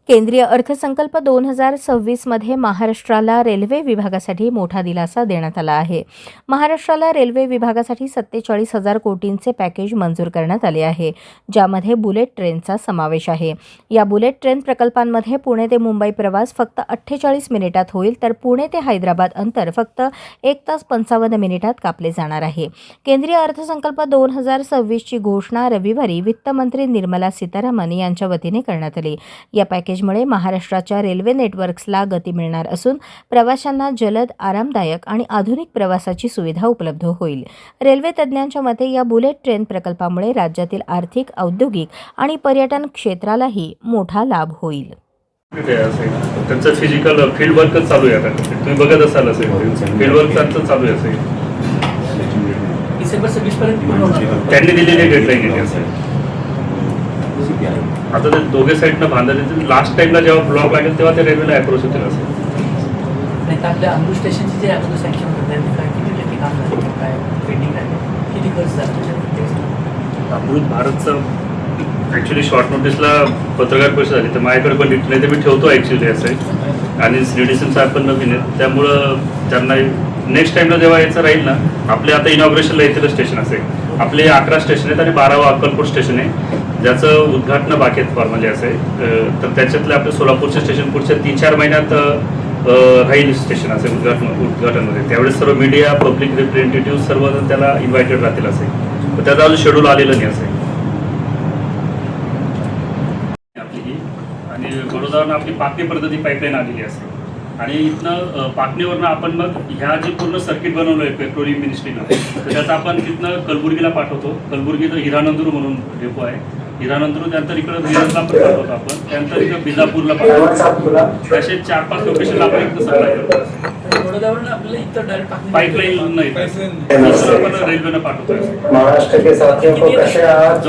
केंद्रीय अर्थसंकल्प 2026 मध्ये महाराष्ट्राला रेल्वे विभागासाठी मोठा दिलासा देण्यात आला आहे. महाराष्ट्राला रेल्वे विभागासाठी 47,000 कोटींचे पॅकेज मंजूर करण्यात आले आहे, ज्यामध्ये बुलेट ट्रेनचा समावेश आहे. या बुलेट ट्रेन प्रकल्पांमध्ये पुणे ते मुंबई प्रवास फक्त 48 मिनिटात होईल, तर पुणे ते हैदराबाद अंतर फक्त 1 तास 55 मिनिटात कापले जाणार आहे. केंद्रीय अर्थसंकल्प 2026 ची घोषणा रविवारी वित्तमंत्री निर्मला सीतारामन यांच्या वतीने करण्यात आली. या पॅकेजमुळे महाराष्ट्राच्या रेल्वे नेटवर्क्सला गती मिळणार असून प्रवाशांना जलद, आरामदायक आणि आधुनिक प्रवासाची सुविधा उपलब्ध होईल. रेल्वे तज्ज्ञांच्या मते या बुलेट ट्रेन प्रकल्पामुळे राज्यातील आर्थिक, औद्योगिक आणि पर्यटन क्षेत्रालाही मोठा लाभ होईल. त्यांचं फिजिकल फील्ड वर्कच चालू आहे. आता तुम्ही बघत असाल असेल फील्ड वर्क त्यांचं चालू आहे असेल. डिसेंबर 26 पर्यंत त्यांनी दिलेली डेडलाईन आहे असेल. आता ते दोघे साईडनं बांधायचे. लास्ट टाइमला जेव्हा ब्लॉक लागेल तेव्हा ते रेल्वेला अप्रोच होतील असेल. नाही तर आपल्या अमृत स्टेशनचे जे अगोदर सँक्शन होतं त्यांनी काय किती टक्के काम झालं, काय पेंडिंग आहे, किती खर्च झाला? अमृत भारतचं ॲक्च्युली शॉर्ट नोटीसला पत्रकार परिषद झाली तर माझ्याकडे पण नाही ते मी ठेवतो ॲक्च्युली असं आहे. आणि सीडीसीम साहेब पण नवीन आहेत, त्यामुळं त्यांना नेक्स्ट टाइमला जेव्हा यायचं राहील ना, आपले आता इनॉग्रेशनला येतील स्टेशन असेल. आपले 11 स्टेशन आहेत आणि 12वं अक्कलकोट स्टेशन आहे, ज्याचं उद्घाटन बाकी आहेत फॉर्मली असं आहे. तर त्याच्यातले आपले सोलापूरचे स्टेशन पुढच्या 3-4 महिन्यात राहील स्टेशन असेल उद्घाटनमध्ये. त्यावेळेस सर्व मीडिया, पब्लिक रिप्रेझेंटेटिव्ह सर्व त्याला इन्व्हायटेड राहतील असेल. तर त्याचं अजून शेड्यूल आलेलं नाही असेल. आपली ही आणि बडोदावरून आपली पाकणी पद्धती पाईपलाईन आलेली असेल आणि इथनं पाकणीवरनं आपण मग ह्या जे पूर्ण सर्किट बनवलं आहे पेट्रोलियम मिनिस्ट्रीनं, तर त्याचं आपण तिथनं कलबुर्गीला पाठवतो. कलबुर्गीचं हिरानंदूर म्हणून डेपो आहे. हिरानंदूर त्यानंतर इकडं मिरजला पण पाठवतो आपण. त्यानंतर इकडं बिजापूरला पाठवतो. असे 4-5 लोकेशनला आपण इथं सप्लाय करतो. बडोदावरून आपल्याला इथं डायरेक्ट पाईपलाईन नाही, आपण रेल्वेनं पाठवतो. महाराष्ट्र के साथियों को कैसे आज